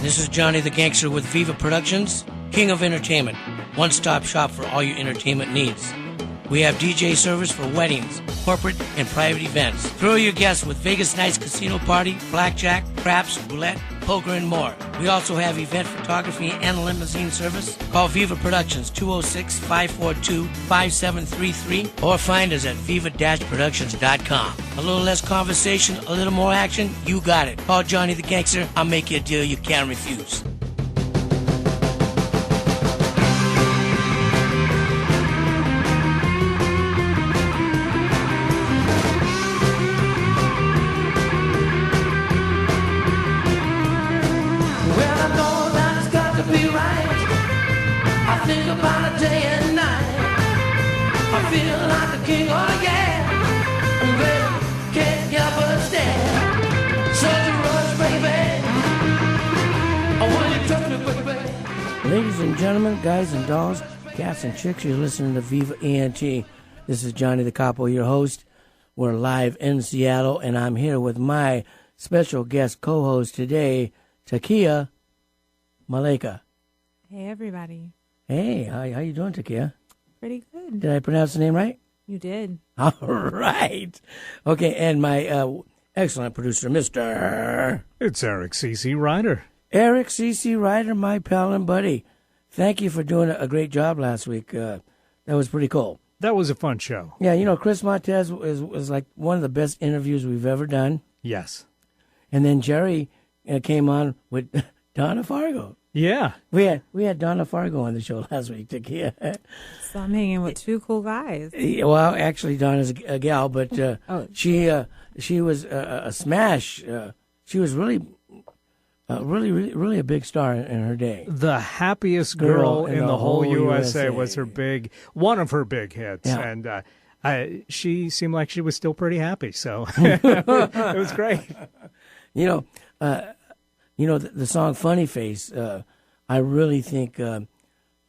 This is Johnny the Gangster with Viva Productions, King of Entertainment, one-stop shop for all your entertainment needs. We have DJ service for weddings, corporate, and private events. Thrill your guests with Vegas Nights Casino Party, blackjack, craps, roulette, poker, and more. We also have event photography and limousine service. Call Viva Productions 206-542-5733 or find us at viva-productions.com. A little less conversation, a little more action, you got it. Call Johnny the Gangster. I'll make you a deal you can't refuse. Think about it day and night. I feel like a king, oh yeah. And baby, can't help but stare. Such a rush, baby. I want you to touch me, baby. Ladies and gentlemen, guys and dolls, cats and chicks, you're listening to Viva ENT. This is Johnny the Capo, your host. We're live in Seattle, and I'm here with my special guest co-host today, Takia Maleka. Hey, everybody. Hey, how you doing, Takia? Pretty good. Did I pronounce the name right? You did. All right. Okay, and my excellent producer, Mr. It's Eric C.C. Ryder. Eric C.C. Ryder, my pal and buddy. Thank you for doing a great job last week. That was pretty cool. That was a fun show. Yeah, you know, Chris Montez was like one of the best interviews we've ever done. Yes. And then Jerry came on with Donna Fargo. Yeah. We had Donna Fargo on the show last week, Takia. So I'm hanging with two cool guys. Well, actually, Donna's a gal, but she was a smash. She was really a big star in her day. The happiest girl in the whole USA was one of her big hits. Yeah. And she seemed like she was still pretty happy, so it was great. You know, the song Funny Face, I really think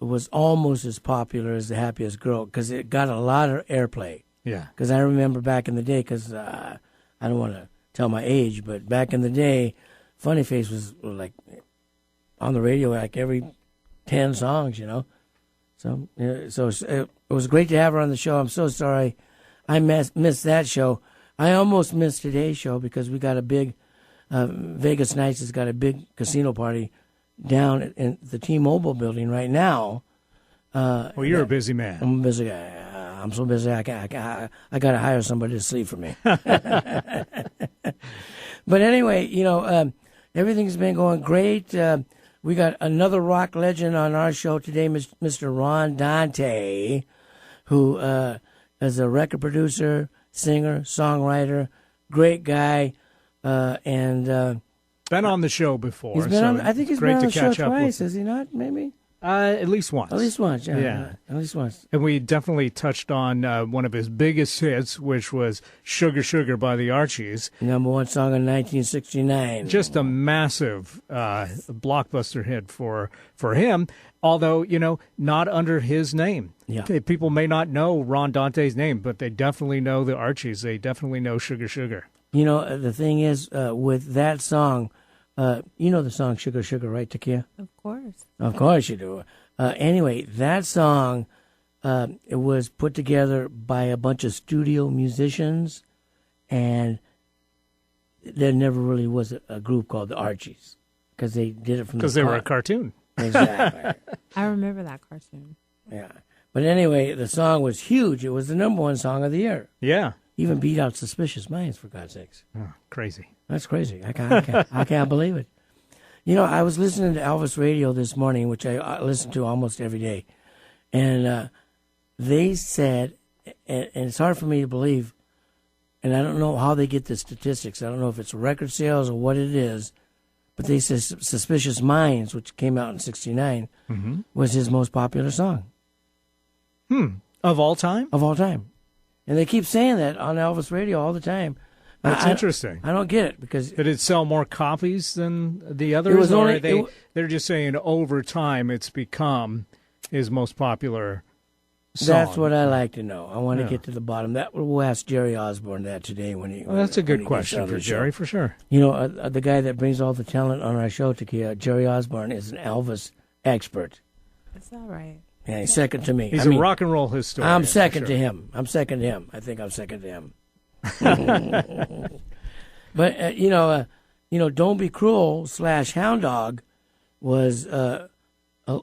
was almost as popular as The Happiest Girl because it got a lot of airplay. Yeah. Because I remember back in the day, because I don't want to tell my age, but back in the day, Funny Face was like on the radio like every 10 songs, you know. So it was great to have her on the show. I'm so sorry I missed that show. I almost missed today's show because we got a big Vegas Nights has got a big casino party down in the T-Mobile building right now. Well, you're a busy man. I'm a busy guy. I'm so busy I got to hire somebody to sleep for me. But anyway, you know, everything's been going great. We got another rock legend on our show today, Mr. Ron Dante, who is a record producer, singer, songwriter, great guy. And been on the show before. He's been on, I think he's been on the show twice, has he not? Maybe at least once. At least once, yeah. At least once. And we definitely touched on one of his biggest hits, which was "Sugar Sugar" by the Archies. #1 song in 1969. Just a massive blockbuster hit for him. Although, you know, not under his name. Yeah. People may not know Ron Dante's name, but they definitely know the Archies. They definitely know "Sugar Sugar." You know, the thing is, with that song, you know the song Sugar Sugar, right, Takia? Of course. Of course you do. Anyway, that song, it was put together by a bunch of studio musicians, and there never really was a group called the Archies, because they did it from because they were a cartoon. Exactly. I remember that cartoon. Yeah. But anyway, the song was huge. It was the #1 song of the year. Yeah. Even beat out Suspicious Minds, for God's sakes. Oh, crazy. That's crazy. I can't believe it. You know, I was listening to Elvis Radio this morning, which I listen to almost every day. And they said, and it's hard for me to believe, and I don't know how they get the statistics. I don't know if it's record sales or what it is, but they said Suspicious Minds, which came out in 1969, was his most popular song. Of all time? Of all time. And they keep saying that on Elvis Radio all the time. That's interesting. I don't get it because did it sell more copies than the others, or they're just saying over time it's become his most popular song. That's what I like to know. I want to get to the bottom. That we'll ask Jerry Osborne that today when he. Well, that's a good question for Jerry, for sure. You know, the guy that brings all the talent on our show, Takia, Jerry Osborne, is an Elvis expert. Is that right? Yeah, he's second to me. He's a rock and roll historian. I'm second to him. I think I'm second to him. But Don't Be Cruel / Hound Dog was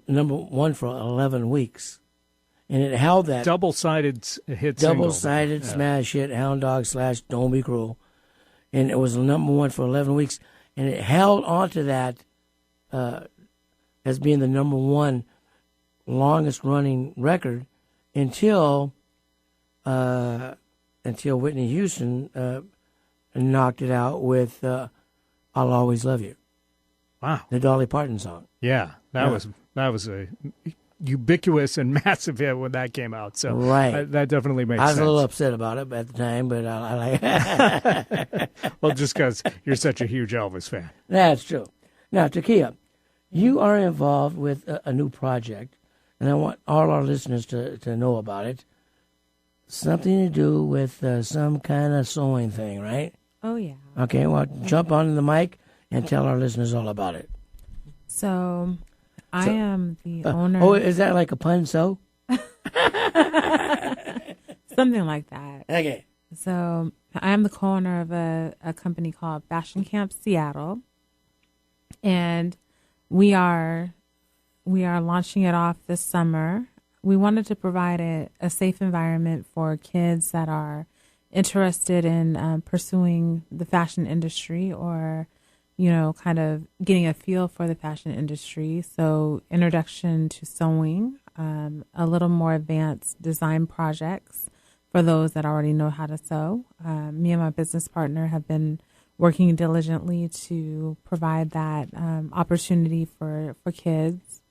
number one for 11 weeks. And it held that double-sided hit smash hit, Hound Dog / Don't Be Cruel. And it was number one for 11 weeks. And it held on to that as being the number one longest-running record until Whitney Houston knocked it out with I'll Always Love You. Wow. The Dolly Parton song. Yeah, that was a ubiquitous and massive hit when that came out. So that definitely makes sense. I was a little upset about it at the time, but I like Well, just because you're such a huge Elvis fan. That's true. Now, Takia, you are involved with a new project, and I want all our listeners to know about it. Something to do with some kind of sewing thing, right? Oh, yeah. Okay, well, jump on the mic and tell our listeners all about it. So I am the owner. Oh, is that like a pun, so? Something like that. Okay. So I am the co-owner of a company called Fashion Camp Seattle. And we are launching it off this summer. We wanted to provide a safe environment for kids that are interested in pursuing the fashion industry or, kind of getting a feel for the fashion industry. So introduction to sewing, a little more advanced design projects for those that already know how to sew. Me and my business partner have been working diligently to provide that opportunity for kids.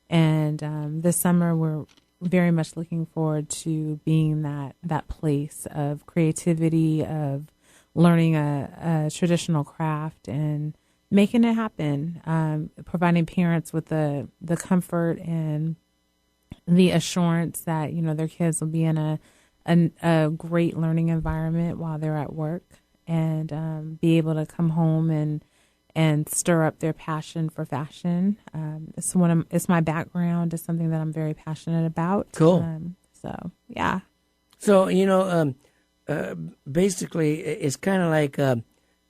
And this summer, we're very much looking forward to being that place of creativity, of learning a traditional craft and making it happen, providing parents with the comfort and the assurance that, their kids will be in a great learning environment while they're at work and be able to come home and stir up their passion for fashion. It's my background. It's something that I'm very passionate about. Cool. So, yeah. So, basically, it's kind of like,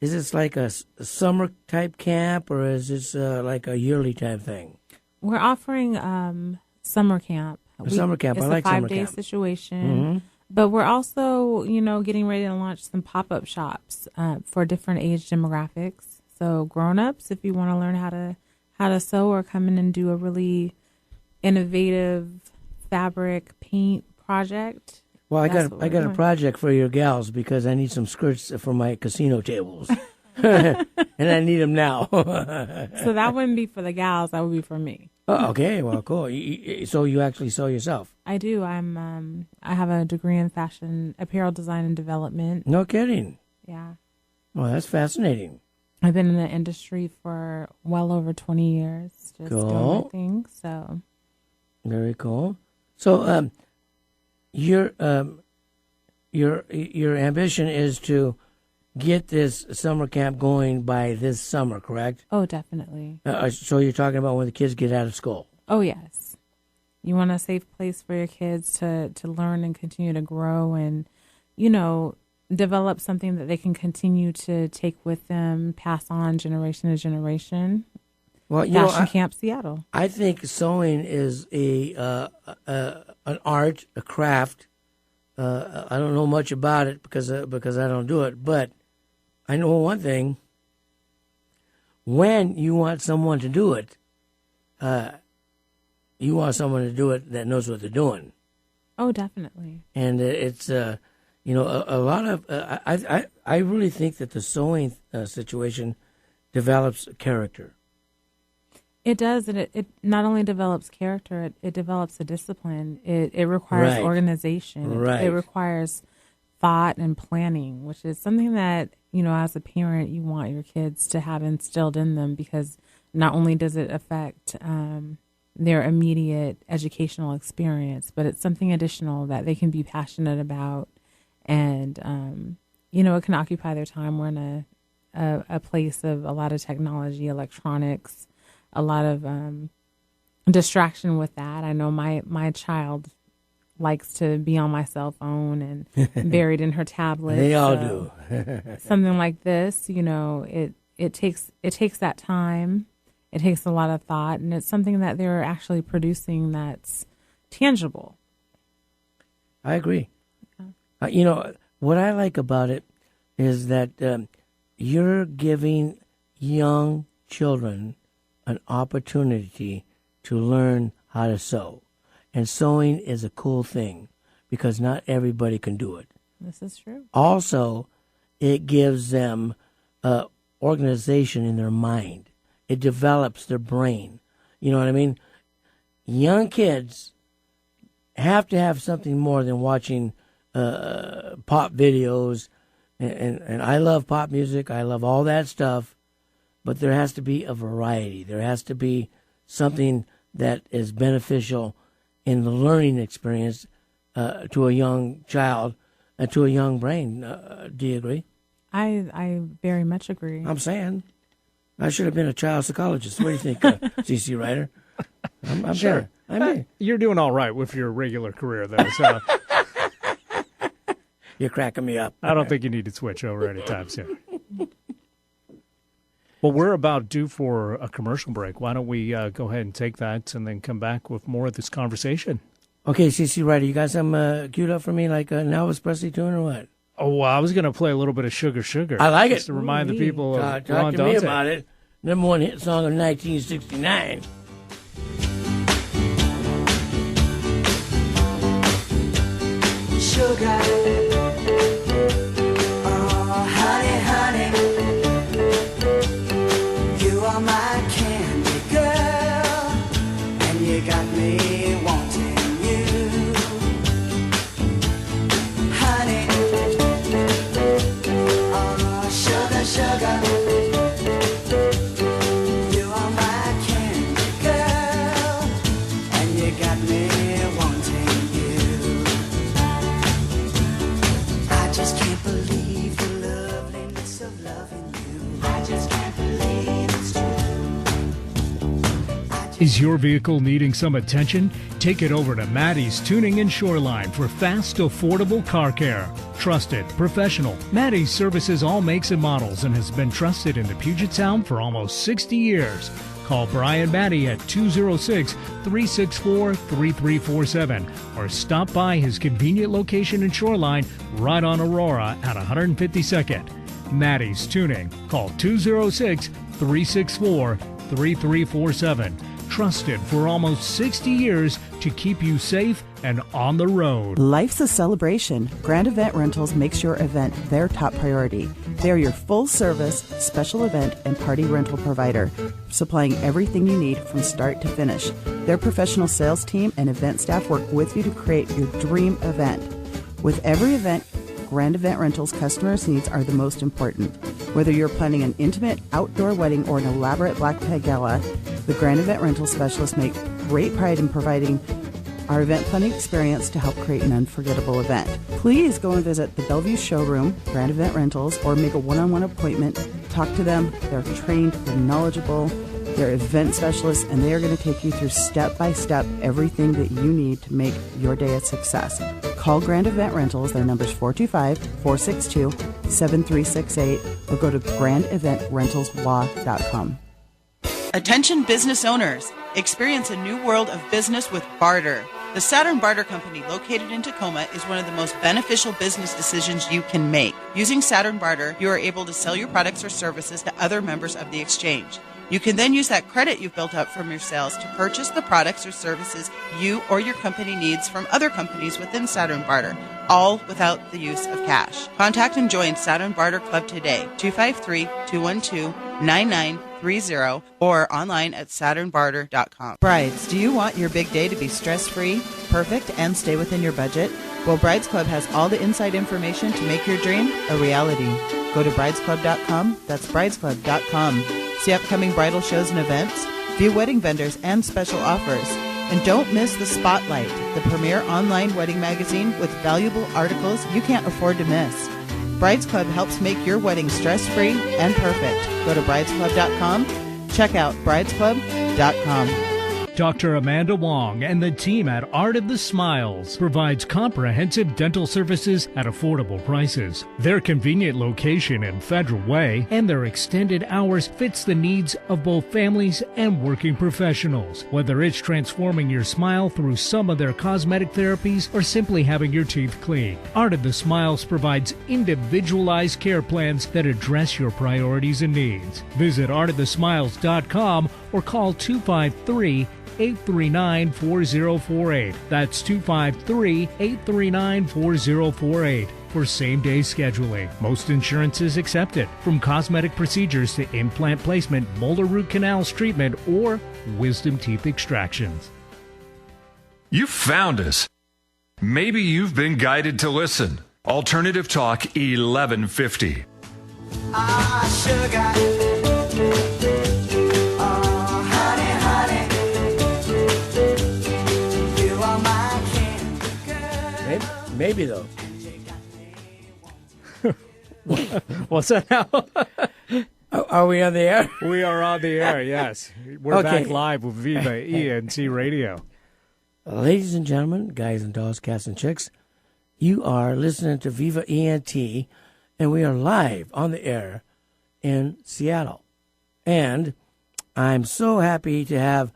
is this like a summer type camp or is this like a yearly type thing? We're offering summer camp. Summer camp. I like summer camp. It's a 5-day situation. But we're also, getting ready to launch some pop-up shops for different age demographics. So grown-ups, if you want to learn how to sew or come in and do a really innovative fabric paint project. Well, I got a project for your gals because I need some skirts for my casino tables, and I need them now. So that wouldn't be for the gals; that would be for me. Oh, okay, well, cool. So you actually sew yourself? I do. I have a degree in fashion apparel design and development. No kidding. Yeah. Well, that's fascinating. I've been in the industry for well over 20 years, just doing my thing. So, very cool. So, your ambition is to get this summer camp going by this summer, correct? Oh, definitely. So you're talking about when the kids get out of school? Oh, yes. You want a safe place for your kids to learn and continue to grow and, develop something that they can continue to take with them, pass on generation to generation. Well, Fashion Camp Seattle. I think sewing is an art, a craft. I don't know much about it because I don't do it, but I know one thing. When you want someone to do it, you want someone to do it that knows what they're doing. Oh, definitely. And it's a lot of I really think that the sewing situation develops character. It does, and it not only develops character, it develops a discipline. It requires organization. Right. It requires thought and planning, which is something that, as a parent, you want your kids to have instilled in them because not only does it affect their immediate educational experience, but it's something additional that they can be passionate about. And, it can occupy their time. We're in a place of a lot of technology, electronics, a lot of distraction with that. I know my child likes to be on my cell phone and buried in her tablet. They all do. Something like this, it takes that time. It takes a lot of thought, and it's something that they're actually producing that's tangible. I agree. Yeah. What I like about it is that you're giving young children an opportunity to learn how to sew. And sewing is a cool thing because not everybody can do it. This is true. Also, it gives them organization in their mind. It develops their brain. You know what I mean? Young kids have to have something more than watching pop videos. And I love pop music. I love all that stuff. But there has to be a variety. There has to be something that is beneficial in the learning experience to a young child and to a young brain. Do you agree? I very much agree. I'm saying I should have been a child psychologist. What do you think, CC Ryder? I'm sure. You're doing all right with your regular career, though. So you're cracking me up. I don't think you need to switch over anytime soon. Well, we're about due for a commercial break. Why don't we go ahead and take that and then come back with more of this conversation? Okay, CC Ryder, you got some queued up for me, like an Elvis Presley tune or what? Oh, well, I was going to play a little bit of Sugar Sugar. I like just it. to remind the people of Talk to me about it. Number one hit song of 1969. Sugar. Is your vehicle needing some attention? Take it over to Maddie's Tuning and Shoreline for fast, affordable car care. Trusted, professional. Maddie's services all makes and models and has been trusted in the Puget Sound for almost 60 years. Call Brian Maddie at 206-364-3347 or stop by his convenient location in Shoreline right on Aurora at 152nd. Maddie's Tuning. Call 206-364-3347. Trusted for almost 60 years to keep you safe and on the road. Life's a celebration. Grand Event Rentals makes your event their top priority. They are your full-service, special event, and party rental provider, supplying everything you need from start to finish. Their professional sales team and event staff work with you to create your dream event. With every event, Grand Event Rentals customers' needs are the most important. Whether you're planning an intimate outdoor wedding or an elaborate black tie gala, the Grand Event Rental specialists make great pride in providing our event planning experience to help create an unforgettable event. Please go and visit the Bellevue showroom, Grand Event Rentals, or make a one-on-one appointment. Talk to them. They're trained, they're knowledgeable, they're event specialists, and they are going to take you through step-by-step everything that you need to make your day a success. Call Grand Event Rentals. Their number is 425-462-7368, or go to grandeventrentalslaw.com. Attention business owners. Experience a new world of business with barter. The Saturn Barter Company, located in Tacoma, is one of the most beneficial business decisions you can make. Using Saturn Barter, you are able to sell your products or services to other members of the exchange. You can then use that credit you've built up from your sales to purchase the products or services you or your company needs from other companies within Saturn Barter, all without the use of cash. Contact and join Saturn Barter Club today, 253-212-9930, or online at SaturnBarter.com. Brides, do you want your big day to be stress-free, perfect, and stay within your budget? Well, Brides Club has all the inside information to make your dream a reality. Go to bridesclub.com. That's bridesclub.com. See upcoming bridal shows and events, view wedding vendors and special offers. And don't miss The Spotlight, the premier online wedding magazine with valuable articles you can't afford to miss. Brides Club helps make your wedding stress-free and perfect. Go to bridesclub.com. Check out bridesclub.com. Dr. Amanda Wong and the team at Art of the Smiles provides comprehensive dental services at affordable prices. Their convenient location in Federal Way and their extended hours fits the needs of both families and working professionals. Whether it's transforming your smile through some of their cosmetic therapies or simply having your teeth cleaned, Art of the Smiles provides individualized care plans that address your priorities and needs. Visit artofthesmiles.com or call 253-839-4048. That's 253-839-4048 for same-day scheduling. Most insurances accepted, from cosmetic procedures to implant placement, molar root canals treatment, or wisdom teeth extractions. You found us. Maybe you've been guided to listen. Alternative Talk 1150. Sugar. Maybe though. What's that now? Are we on the air? We are on the air, yes. We're Okay. back live with Viva ENT Radio. Ladies and gentlemen, guys and dolls, cats and chicks, you are listening to Viva ENT, and we are live on the air in Seattle. And I'm so happy to have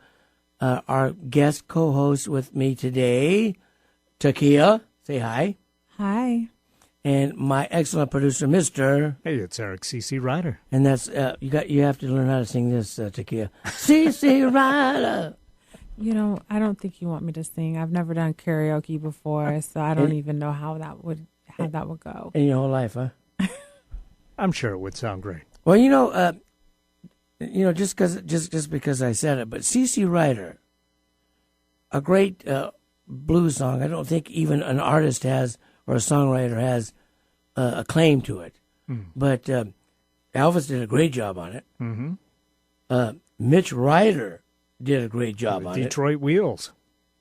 our guest co-host with me today, Takia. Say hi. Hi. And my excellent producer, Mr. Hey, it's Eric C.C. Ryder. And that's you have to learn how to sing this, Takia. C.C. Ryder. You know, I don't think you want me to sing. I've never done karaoke before, so I don't even know how that would go. In your whole life, huh? I'm sure it would sound great. Well, just because I said it, but C.C. Ryder, a great blues song. I don't think even an artist has or a songwriter has a claim to it. But Elvis did a great job on it. Mm-hmm. Mitch Ryder did a great job on Detroit Wheels.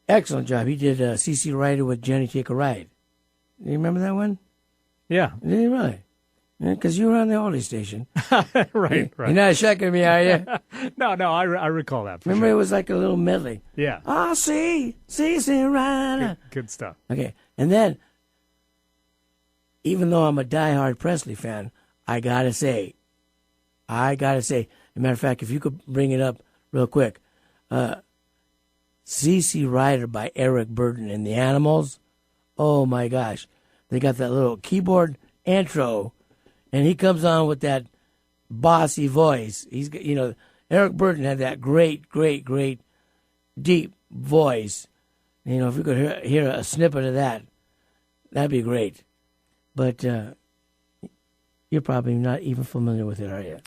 Excellent job. He did C.C. Ryder with Jenny Take a Ride. Do you remember that one? Yeah. Did you really? Because you were on the oldie station. Right. You're not checking me, are you? No, I recall that. Remember, it was like a little medley. Yeah. Oh, C.C. Ryder. Good stuff. Okay. And then, even though I'm a diehard Presley fan, I got to say, as a matter of fact, if you could bring it up real quick, C.C. Ryder by Eric Burden and the Animals. Oh, my gosh. They got that little keyboard intro, and he comes on with that bossy voice. He's, Eric Burden had that great, great, great, deep voice. If we could hear a snippet of that, that'd be great. But you're probably not even familiar with it, are you?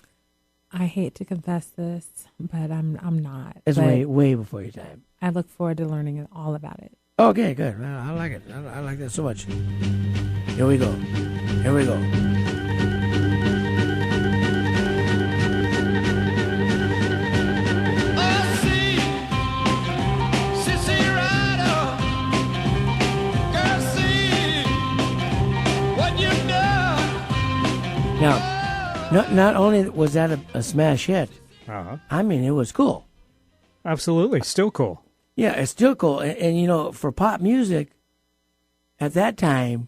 I hate to confess this, but I'm not. It's But way before your time. I look forward to learning all about it. Okay, good. I like it. I like that so much. Here we go. Now, not only was that a smash hit, I mean, it was cool. Absolutely. Still cool. Yeah, it's still cool. And for pop music, at that time,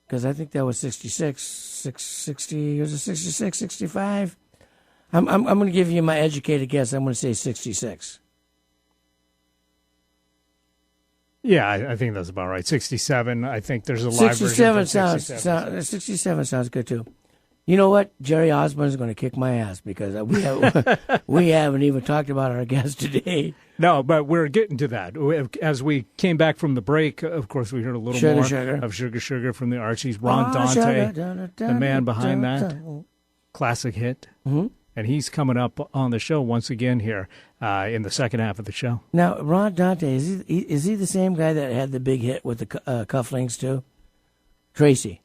because I think that was 60, was it 66, 65? I'm going to give you my educated guess. I'm going to say 66. Yeah, I think that's about right. 67. I think there's a live version. 67 sounds good, too. You know what? Jerry Osborne is going to kick my ass because we haven't even talked about our guest today. No, but we're getting to that. As we came back from the break, of course, we heard a little more of Sugar Sugar from the Archies. Ron Dante, the man behind that classic hit. Mm-hmm. And he's coming up on the show once again here in the second half of the show. Now, Ron Dante, is he the same guy that had the big hit with the cufflinks, too? Tracy.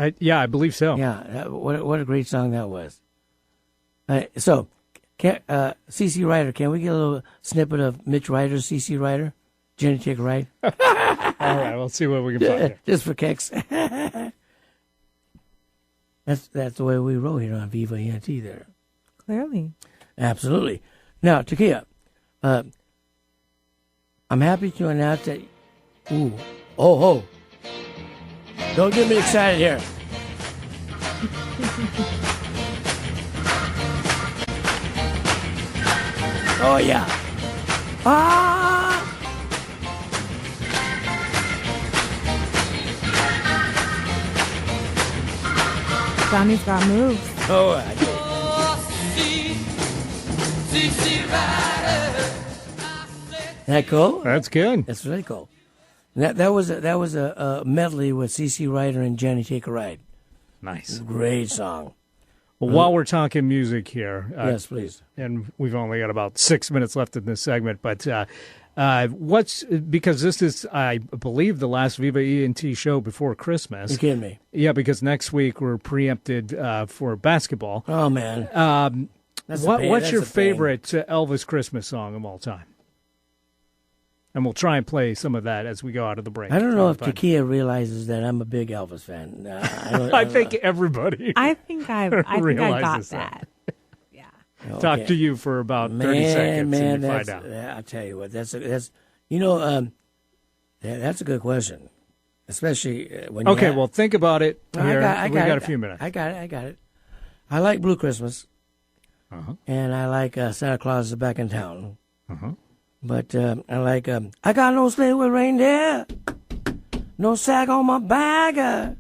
I believe so. Yeah, what a great song that was. So, CC Ryder, can we get a little snippet of Mitch Ryder's CC Ryder? Jenny, take a ride. All right, we'll see what we can find here. Just for kicks. That's the way we roll here on Viva ENT there. Clearly. Absolutely. Now, Takia, I'm happy to announce that... Ooh. Oh. Don't get me excited here. Oh, yeah. Johnny's got moves. Oh, I do. That cool? That's good. That's really cool. That was a medley with CC Ryder and Jenny Take a Ride. Nice. Great song. Well, while we're talking music here, yes, please. And we've only got about 6 minutes left in this segment, but because this is, I believe, the last Viva ENT show before Christmas. You're kidding me? Yeah, because next week we're preempted for basketball. Oh man, what's your favorite Elvis Christmas song of all time? And we'll try and play some of that as we go out of the break. I don't know if Takia realizes that I'm a big Elvis fan. I think everybody. I think I got that. Yeah. Okay. Talk to you for about 30 seconds and you find out. I'll tell you what. That's that's a good question, especially when. Okay, well, think about it. Here. We got a few minutes. I got it. I like Blue Christmas, and I like Santa Claus is Back in Town. But I like, I got no sleigh with reindeer, no sack on my back.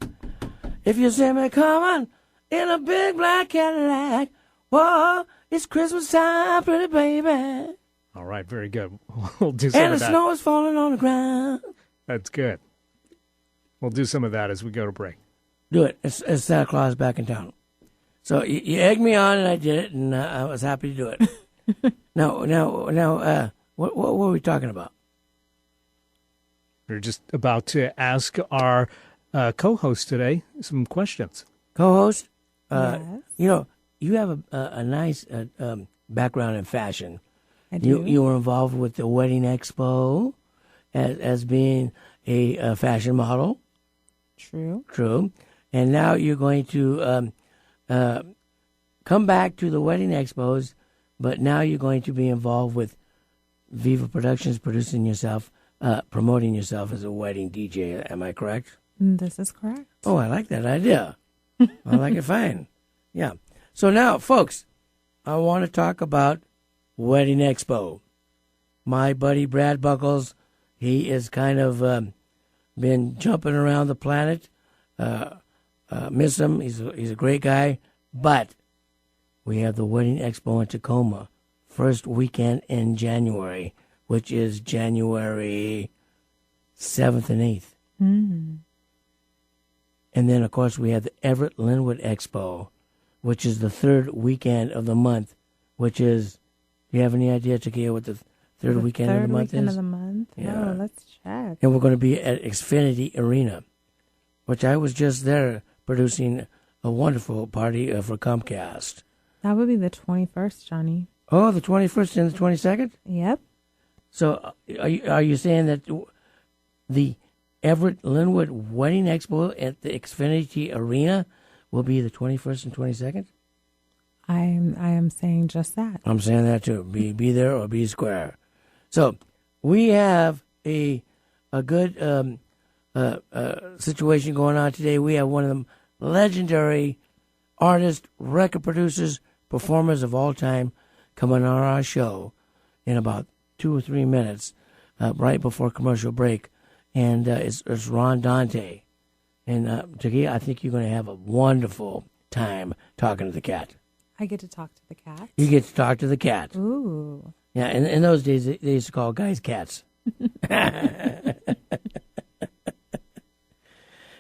If you see me coming in a big black Cadillac, whoa, it's Christmas time, pretty baby. All right, very good. We'll do some and of the that. snow is falling on the ground. That's good. We'll do some of that as we go to break. Do it. It's Santa Claus Back in Town. So you egged me on, and I did it, and I was happy to do it. Now, what were we talking about? We're just about to ask our co-host today some questions. Co-host? Yes. You have a nice background in fashion. I do. You were involved with the Wedding Expo as being a fashion model. True. And now you're going to come back to the Wedding Expos, but now you're going to be involved with Viva Productions, promoting yourself as a wedding DJ. Am I correct? This is correct. Oh, I like that idea. I like it fine. Yeah. So now, folks, I want to talk about Wedding Expo. My buddy Brad Buckles, he is kind of been jumping around the planet. Miss him. He's a great guy. But we have the Wedding Expo in Tacoma. First weekend in January, which is January 7th and 8th. Mm-hmm. And then, of course, we have the Everett Linwood Expo, which is the third weekend of the month, which is, do you have any idea, Takia, what the third weekend of the month is? Third weekend of the month? Yeah. Oh, let's check. And we're going to be at Xfinity Arena, which I was just there producing a wonderful party for Comcast. That would be the 21st, Johnny. Oh, the 21st and the 22nd? Yep. So are you saying that the Everett Linwood Wedding Expo at the Xfinity Arena will be the 21st and 22nd? I am saying just that. I'm saying that too. Be there or be square. So we have a good situation going on today. We have one of the legendary artists, record producers, performers of all time coming on our show in about 2 or 3 minutes, right before commercial break. And it's Ron Dante. And Takia, I think you're going to have a wonderful time talking to the cat. I get to talk to the cat? You get to talk to the cat. Ooh. Yeah, in those days, they used to call guys cats.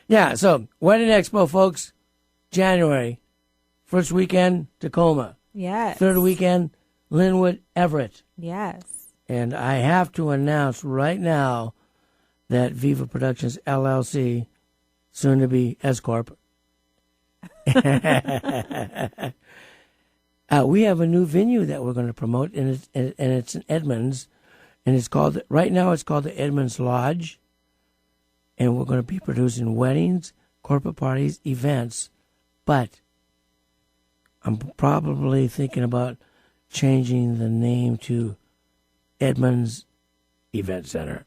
Yeah, so Wedding Expo, folks, January. First weekend, Tacoma. Yes. Third weekend, Linwood, Everett. Yes. And I have to announce right now that Viva Productions, LLC, soon to be S Corp, We have a new venue that we're going to promote, and it's in Edmonds, and it's called the Edmonds Lodge, and we're going to be producing weddings, corporate parties, events, but I'm probably thinking about changing the name to Edmonds Event Center.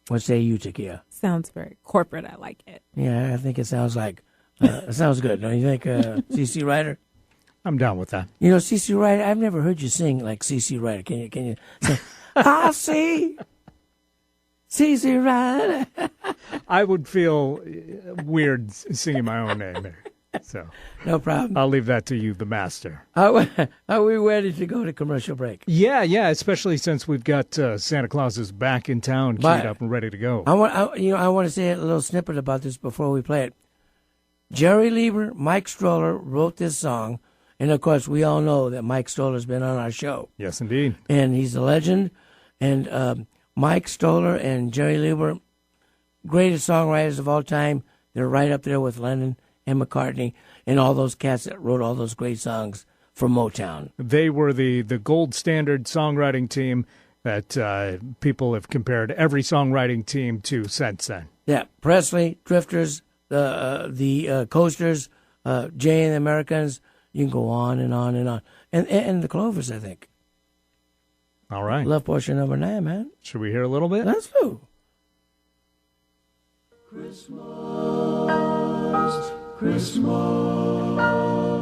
What say you, Takia? Sounds very corporate. I like it. Yeah, I think it sounds like it sounds good. Don't you think, CC Ryder? I'm down with that. You know, CC Ryder. I've never heard you sing like CC Ryder. Can you say, I see CC Ryder? I would feel weird singing my own name there. So no problem. I'll leave that to you, the master. Are we ready to go to commercial break? Yeah, especially since we've got Santa Claus is back in town, queued up and ready to go. I want to say a little snippet about this before we play it. Jerry Lieber, Mike Stoller wrote this song, and of course we all know that Mike Stoller's been on our show. Yes, indeed. And he's a legend. And Mike Stoller and Jerry Lieber, greatest songwriters of all time. They're right up there with Lennon and McCartney and all those cats that wrote all those great songs for Motown. They were the gold standard songwriting team that people have compared every songwriting team to since then. Yeah, Presley, Drifters, the Coasters, Jay and the Americans. You can go on and on and on. And the Clovers, I think. All right. Love Portion number 9, man. Should we hear a little bit? Let's do.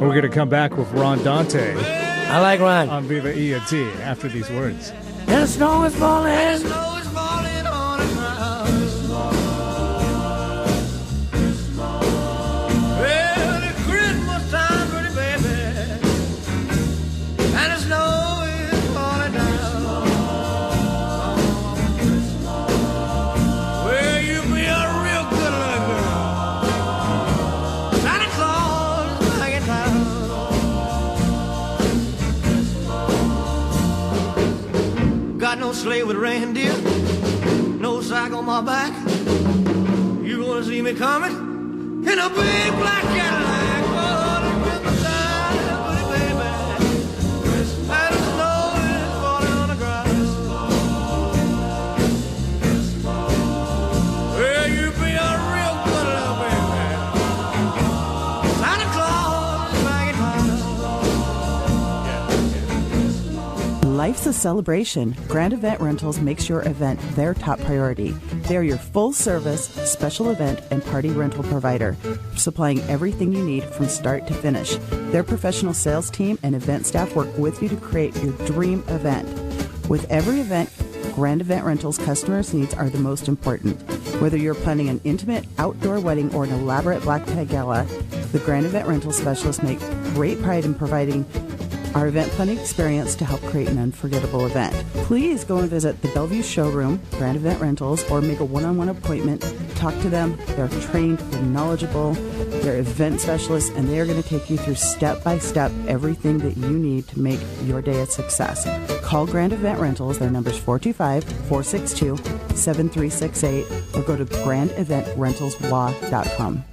We're going to come back with Ron Dante. I like Ron. On Viva ENT after these words. And the snow is falling. On the ground. Well, it's Christmas time, pretty baby, and the snow is falling down. Well, you be a real good little girl. Santa Claus is back in town. Got no sleigh with reindeer, no sack on my back. You gonna see me coming in a big black Cadillac. Oh, the Christmas time, pretty baby, and the snow is falling on the ground. Well, you be a real good little baby. Santa Claus is back in town. Life's a celebration. Grand Event Rentals makes your event their top priority. They're your full-service, special event, and party rental provider, supplying everything you need from start to finish. Their professional sales team and event staff work with you to create your dream event. With every event, Grand Event Rentals customers' needs are the most important. Whether you're planning an intimate outdoor wedding or an elaborate black tie gala, the Grand Event Rental specialists make great pride in providing our event planning experience to help create an unforgettable event. Please go and visit the Bellevue showroom, Grand Event Rentals, or make a one-on-one appointment. Talk to them. They're trained, they're knowledgeable, they're event specialists, and they are going to take you through step-by-step everything that you need to make your day a success. Call Grand Event Rentals. Their number's 425-462-7368, or go to grandeventrentalslaw.com.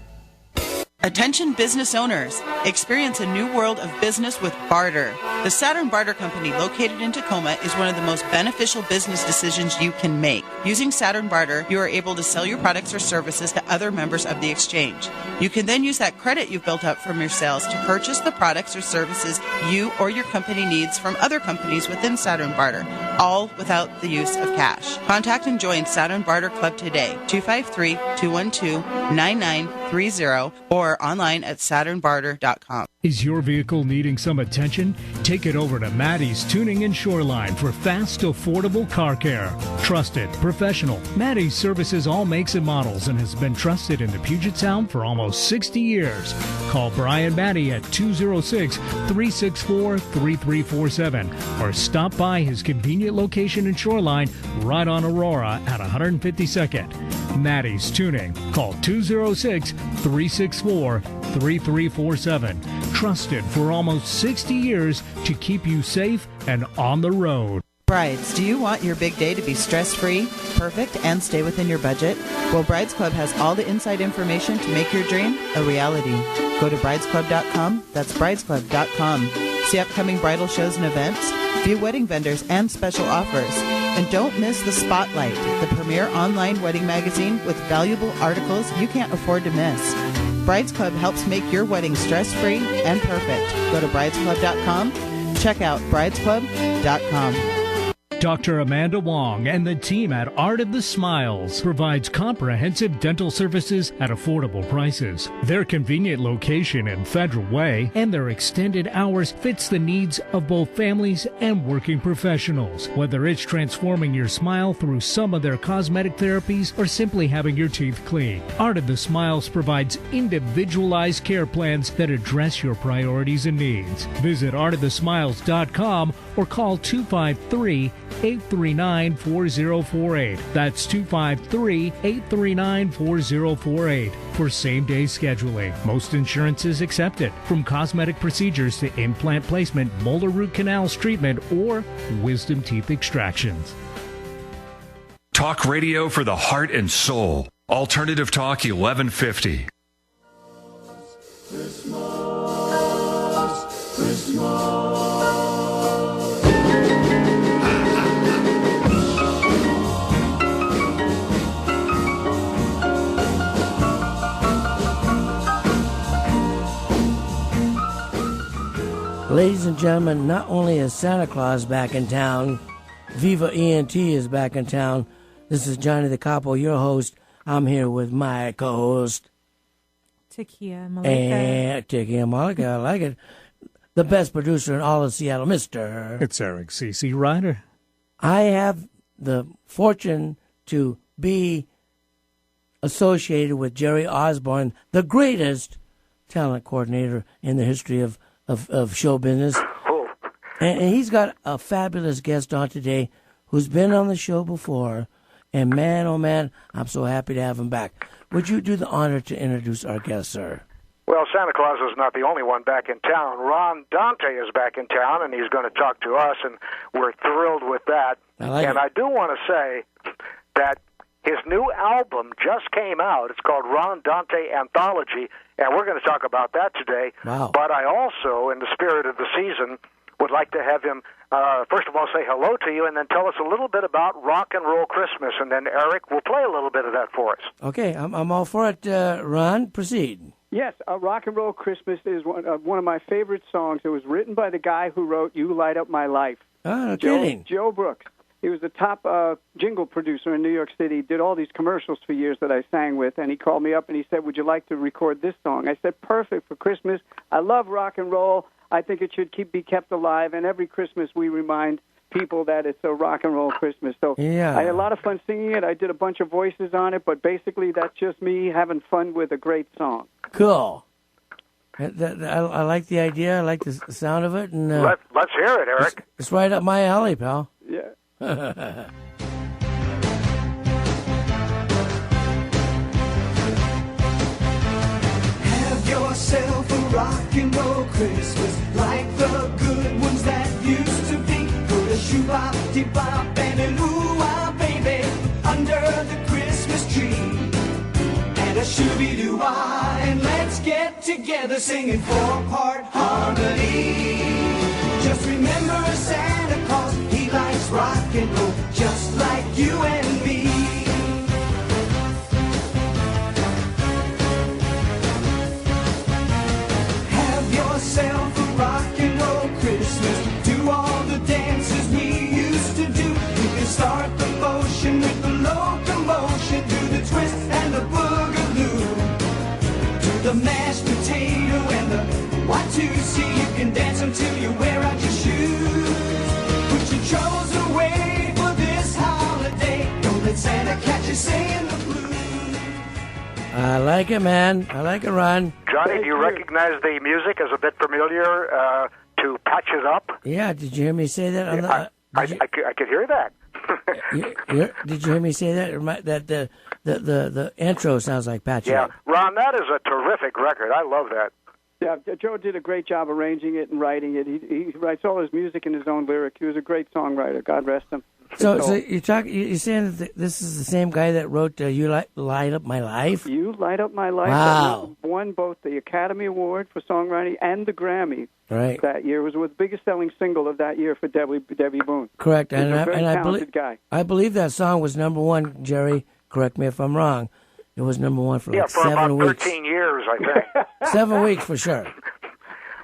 Attention business owners. Experience a new world of business with barter. The Saturn Barter Company, located in Tacoma, is one of the most beneficial business decisions you can make. Using Saturn Barter, you are able to sell your products or services to other members of the exchange. You can then use that credit you've built up from your sales to purchase the products or services you or your company needs from other companies within Saturn Barter, all without the use of cash. Contact and join Saturn Barter Club today, 253-212-9930, or online at SaturnBarter.com. Is your vehicle needing some attention? Take it over to Maddie's Tuning and Shoreline for fast, affordable car care. Trusted, professional. Maddie's services all makes and models and has been trusted in the Puget Sound for almost 60 years. Call Brian Maddie at 206-364-3347 or stop by his convenient location in Shoreline right on Aurora at 152nd. Maddie's Tuning. Call 206-364-3347. Trusted for almost 60 years to keep you safe and on the road. Brides, do you want your big day to be stress-free, perfect, and stay within your budget? Well, Brides Club has all the inside information to make your dream a reality. Go to bridesclub.com. That's bridesclub.com. See upcoming bridal shows and events, view wedding vendors and special offers. And don't miss The Spotlight, the premier online wedding magazine with valuable articles you can't afford to miss. Brides Club helps make your wedding stress-free and perfect. Go to bridesclub.com. Check out bridesclub.com. Dr. Amanda Wong and the team at Art of the Smiles provides comprehensive dental services at affordable prices. Their convenient location in Federal Way and their extended hours fits the needs of both families and working professionals. Whether it's transforming your smile through some of their cosmetic therapies or simply having your teeth cleaned, Art of the Smiles provides individualized care plans that address your priorities and needs. Visit artofthesmiles.com or call 253-839-4048. That's 253-839-4048 for same-day scheduling. Most insurance is accepted, from cosmetic procedures to implant placement, molar root canals treatment, or wisdom teeth extractions. Talk radio for the heart and soul. Alternative Talk 1150. Ladies and gentlemen, not only is Santa Claus back in town, Viva ENT is back in town. This is Johnny the Capo, your host. I'm here with my co-host, Takia Malika. And Takia Malika, I like it. The best producer in all of Seattle, Mr. It's Eric C.C. Ryder. I have the fortune to be associated with Jerry Osborne, the greatest talent coordinator in the history of show business. And he's got a fabulous guest on today who's been on the show before. And man, oh man, I'm so happy to have him back. Would you do the honor to introduce our guest, sir? Well, Santa Claus is not the only one back in town. Ron Dante is back in town, and he's going to talk to us, and we're thrilled with that. I do want to say that his new album just came out. It's called Ron Dante Anthology, and we're going to talk about that today. Wow. But I also, in the spirit of the season, would like to have him, first of all, say hello to you, and then tell us a little bit about Rock and Roll Christmas, and then Eric will play a little bit of that for us. Okay, I'm all for it. Ron, proceed. Yes, Rock and Roll Christmas is one of my favorite songs. It was written by the guy who wrote You Light Up My Life. Oh, no kidding. Joe Brooks. He was the top jingle producer in New York City, did all these commercials for years that I sang with, and he called me up and he said, would you like to record this song? I said, perfect for Christmas. I love rock and roll. I think it should be kept alive, and every Christmas we remind people that it's a rock and roll Christmas. So yeah. I had a lot of fun singing it. I did a bunch of voices on it, but basically that's just me having fun with a great song. Cool. I like the idea. I like the sound of it. And let's hear it, Eric. It's right up my alley, pal. Yeah. Have yourself a rock and roll Christmas, like the good ones that used to be. Put a shoe-bop-de-bop and a ooh-ah, baby, under the Christmas tree. And a shooby-doo-ah, and let's get together singing four-part harmony. Just remember Santa Claus, he likes rock and roll, just like you and me. Have yourself a rock and roll Christmas, do all the dances we used to do. You can start the motion with the locomotion, do the twist and the boogaloo, do the mashed potato and the Y2C. You can dance until you wear out your shoes. Put your troubles away for this holiday. Don't let Santa catch you singing the blues. I like it, man. I like it, Ron. Johnny, do you recognize the music as a bit familiar to Patch It Up? Yeah, did you hear me say that? I could hear that. Did you hear me say that? That the intro sounds like Patch It Up. Ron, that is a terrific record. I love that. Yeah, Joe did a great job arranging it and writing it. He writes all his music in his own lyric. He was a great songwriter. God rest him. So you're saying that this is the same guy that wrote "You Light Up My Life"? You Light Up My Life. Wow! Won both the Academy Award for songwriting and the Grammy Right. That year. It was the biggest selling single of that year for Debbie Boone. Correct. He's a very talented guy. I believe that song was number one, Jerry. Correct me if I'm wrong. It was number one for like 7 about weeks. 13 years, I think. 7 weeks for sure.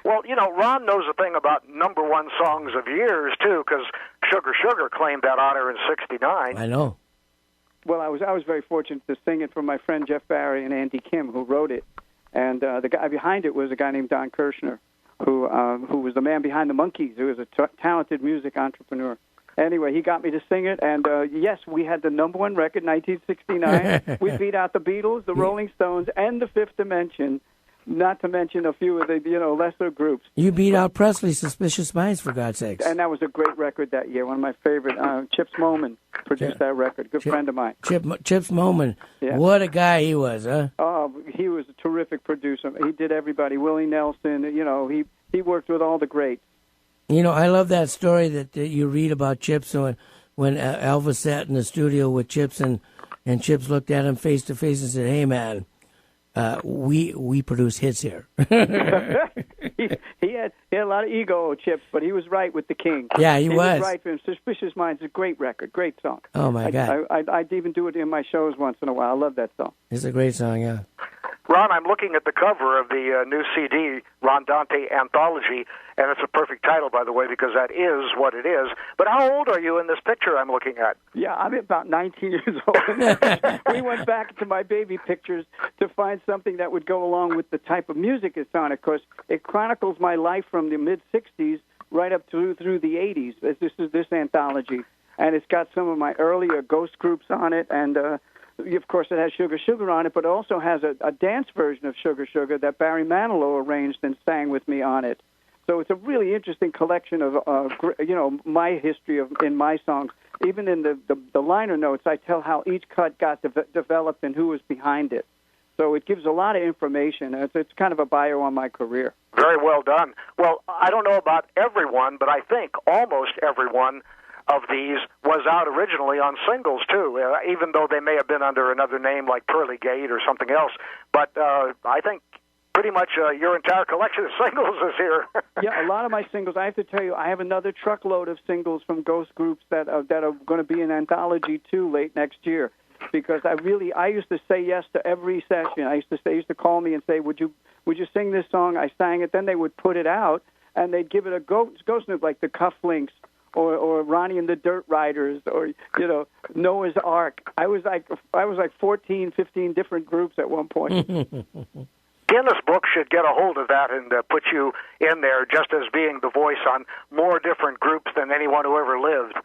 Well, Ron knows a thing about number one songs of years, too, because Sugar Sugar claimed that honor in '69. I know. Well, I was very fortunate to sing it from my friend Jeff Barry and Andy Kim, who wrote it. And the guy behind it was a guy named Don Kirshner, who was the man behind the Monkees, who was a talented music entrepreneur. Anyway, he got me to sing it, and yes, we had the number one record, 1969. We beat out the Beatles, the Rolling Stones, and the Fifth Dimension, not to mention a few of the lesser groups. You beat out Presley's Suspicious Minds, for God's sakes. And that was a great record that year. One of my favorite. Chips Moman produced that record. Good friend of mine. Chips Moman. Yeah. What a guy he was, huh? Oh, he was a terrific producer. He did everybody. Willie Nelson. He worked with all the greats. I love that story that you read about Chips when Elvis sat in the studio with Chips and Chips looked at him face to face and said, "Hey, man, we produce hits here." he had a lot of ego, Chips, but he was right with the king. Yeah, he was right for him. Suspicious Minds is a great record, great song. Oh my God! I'd even do it in my shows once in a while. I love that song. It's a great song, yeah. Ron, I'm looking at the cover of the new CD, Ron Dante Anthology, and it's a perfect title, by the way, because that is what it is. But how old are you in this picture I'm looking at? Yeah, I'm about 19 years old. We went back to my baby pictures to find something that would go along with the type of music it's on. Of course, it chronicles my life from the mid-'60s right up through the 80s. This is this anthology. And it's got some of my earlier ghost groups on it, and of course, it has Sugar Sugar on it, but it also has a dance version of Sugar Sugar that Barry Manilow arranged and sang with me on it. So it's a really interesting collection of, my history in my songs. Even in the liner notes, I tell how each cut got developed and who was behind it. So it gives a lot of information. It's kind of a bio on my career. Very well done. Well, I don't know about everyone, but I think almost everyone of these was out originally on singles, too, even though they may have been under another name like Pearly Gate or something else. But I think pretty much your entire collection of singles is here. Yeah, a lot of my singles. I have to tell you, I have another truckload of singles from ghost groups that are going to be an anthology, too, late next year. Because I used to say yes to every session. They used to call me and say, would you sing this song? I sang it. Then they would put it out, and they'd give it a ghost snoop, like the Cufflinks, or Ronnie and the Dirt Riders, or Noah's Ark. I was like 14, 15 different groups at one point. Guinness Book should get a hold of that and put you in there just as being the voice on more different groups than anyone who ever lived.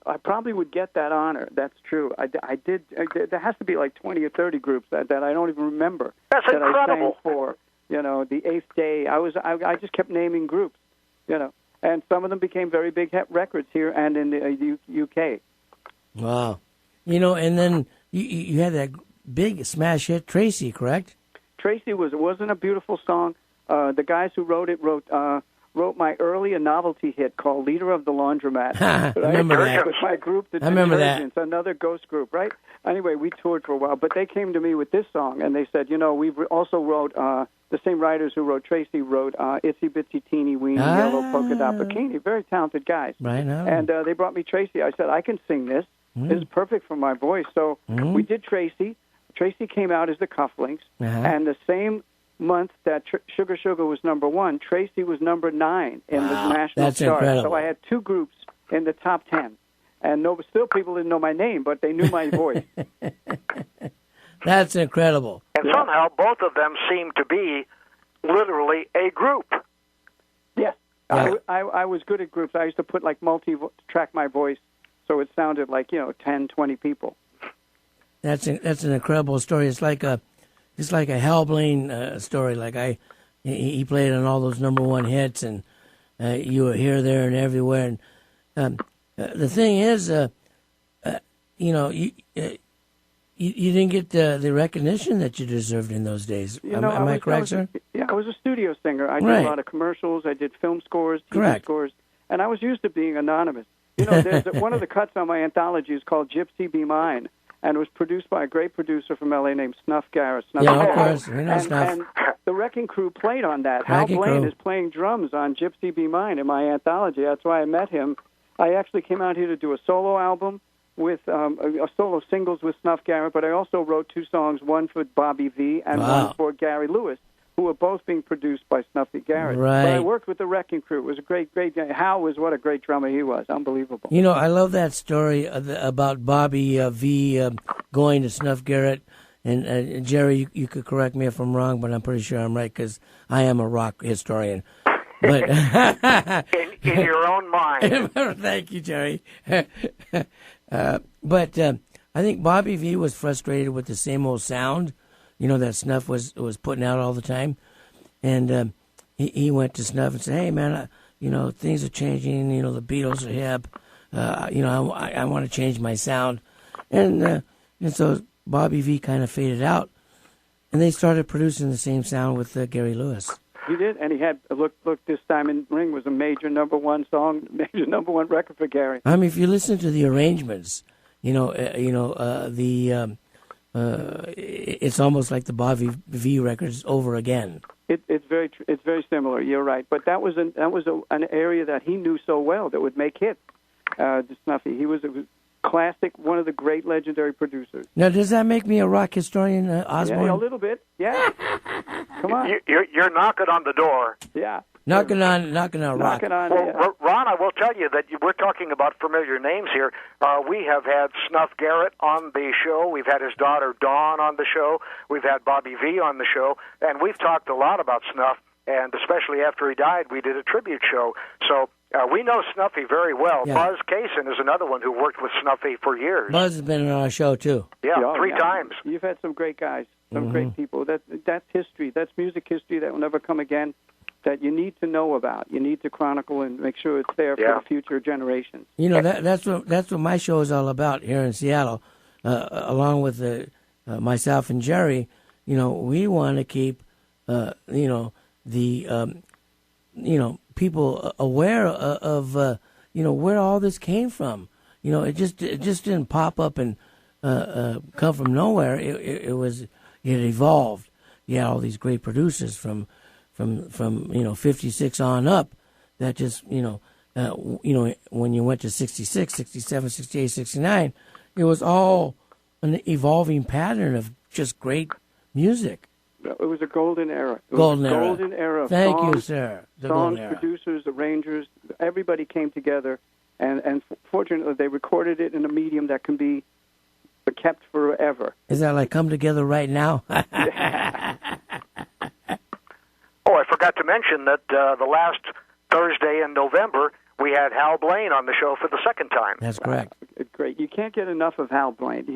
I probably would get that honor. That's true. I did. There has to be like 20 or 30 groups that I don't even remember. That's that incredible. I sang for. The Eighth Day. I just kept naming groups. And some of them became very big records here and in the UK. Wow. And then you had that big smash hit, Tracy, correct? Tracy wasn't a beautiful song. The guys who wrote it wrote my earlier novelty hit called Leader of the Laundromat. I remember that. With my group, the I remember Detergents, another ghost group, right? Anyway, we toured for a while, but they came to me with this song, and they said, we've also wrote, the same writers who wrote Tracy wrote Itsy Bitsy Teeny Weeny Yellow Polka Dot Bikini. Very talented guys. Right now. And they brought me Tracy. I said, I can sing this. This is perfect for my voice. So we did Tracy. Tracy came out as the Cufflinks, and the same month that Sugar Sugar was number one, Tracy was number 9 in the national chart. Incredible. So I had 2 groups in the top 10. And still people didn't know my name, but they knew my voice. That's incredible. And somehow both of them seem to be literally a group. Yes. Yeah. I was good at groups. I used to put like multi-track my voice so it sounded like, 10, 20 people. That's an incredible story. It's like a Hal Blaine story. Like he played on all those number one hits, and you were here, there, and everywhere. And the thing is, you didn't get the recognition that you deserved in those days. Am I correct, sir? Yeah, I was a studio singer. I did a lot of commercials. I did film scores, TV scores, and I was used to being anonymous. There's one of the cuts on my anthology is called "Gypsy Be Mine." and it was produced by a great producer from L.A. named Snuff Garrett. Of course. We know Snuff. And the Wrecking Crew played on that. Wrecking Hal Blaine Crew is playing drums on Gypsy Be Mine in my anthology. That's why I met him. I actually came out here to do a solo album with a solo singles with Snuff Garrett, but I also wrote 2 songs, one for Bobby V and one for Gary Lewis, who were both being produced by Snuffy Garrett. Right. But I worked with the Wrecking Crew. It was a great guy. Hal was what a great drummer he was. Unbelievable. You know, I love that story about Bobby V going to Snuff Garrett. And Jerry, you could correct me if I'm wrong, but I'm pretty sure I'm right because I am a rock historian. But in your own mind. Thank you, Jerry. But I think Bobby V was frustrated with the same old sound, that Snuff was putting out all the time. And he went to Snuff and said, hey, man, things are changing. The Beatles are hip. I want to change my sound. And so Bobby V kind of faded out. And they started producing the same sound with Gary Lewis. He did, and he had look. This Time in Ring was a major number one song, major number one record for Gary. I mean, if you listen to the arrangements, it's almost like the Bobby V records over again. It's very similar. You're right, but that was an area that he knew so well that would make hits. Snuffy, he was a classic, one of the great legendary producers. Now, does that make me a rock historian, Osborne? Yeah, a little bit. Yeah. Come on. You're knocking on the door. Yeah. Knocking on rock. Knocking on. Well, Yeah. Ron, I will tell you that we're talking about familiar names here. We have had Snuff Garrett on the show. We've had his daughter Dawn on the show. We've had Bobby V on the show, and we've talked a lot about Snuff. And especially after he died, we did a tribute show. So we know Snuffy very well. Yeah. Buzz Kaysen is another one who worked with Snuffy for years. Buzz has been on our show, too. Yeah, 3 times. You've had some great guys, some great people. That's history. That's music history that will never come again, that you need to know about. You need to chronicle and make sure it's there for the future generations. That's what my show is all about here in Seattle, along with myself and Jerry. We want to keep, people aware of where all this came from. It just didn't pop up and come from nowhere. It evolved. You had all these great producers from 56 on up. That just when you went to 66, 67, 68, 69, it was all an evolving pattern of just great music. It was a golden era. Golden era. Of Thank songs, you, sir. The songs, golden era. producers, arrangers, everybody came together, and fortunately they recorded it in a medium that can be kept forever. Is that like Come Together Right Now? Oh, I forgot to mention that the last Thursday in November, we had Hal Blaine on the show for the second time. That's correct. Great. You can't get enough of Hal Blaine.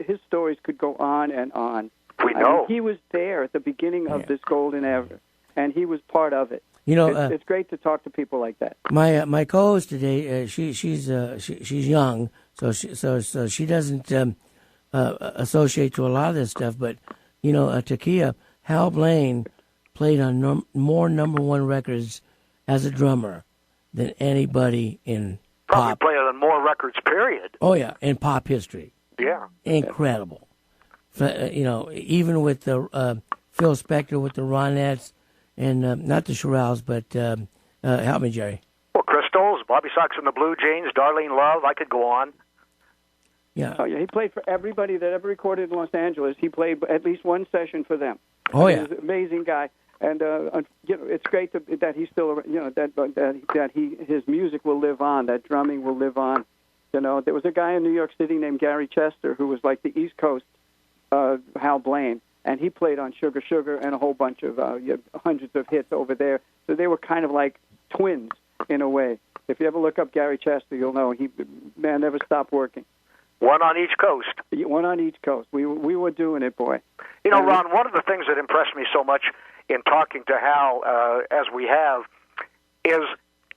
His stories could go on and on. We know. He was there at the beginning of this golden era, and he was part of it. It's great to talk to people like that. My co-host today, she's young, so she doesn't associate to a lot of this stuff. But Takia, Hal Blaine played on more number one records as a drummer than anybody in Probably pop. played on more records, period. Oh yeah, in pop history. Yeah. Incredible. Even with the Phil Spector with the Ronettes and not the Shirelles, but help me, Jerry. Well, Crystals, Bobby Sox and the Blue Jays, Darlene Love, I could go on. Yeah. Oh, yeah. He played for everybody that ever recorded in Los Angeles. He played at least one session for them. Oh, yeah. He's an amazing guy. And it's great that he's still, that his music will live on, that drumming will live on. There was a guy in New York City named Gary Chester who was like the East Coast Hal Blaine, and he played on Sugar Sugar and a whole bunch of hundreds of hits over there. So they were kind of like twins in a way. If you ever look up Gary Chester, you'll know man never stopped working. One on each coast. One on each coast. We were doing it, boy. Ron, one of the things that impressed me so much in talking to Hal, as we have, is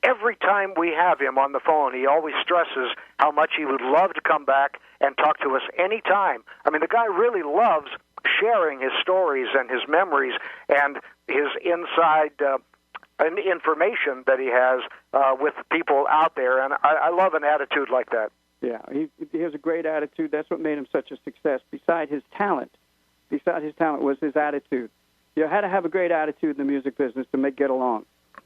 every time we have him on the phone, he always stresses how much he would love to come back and talk to us anytime. I mean, the guy really loves sharing his stories and his memories and his inside information that he has with people out there, and I love an attitude like that. Yeah, he has a great attitude. That's what made him such a success. Besides his talent was his attitude. You had to have a great attitude in the music business to get along.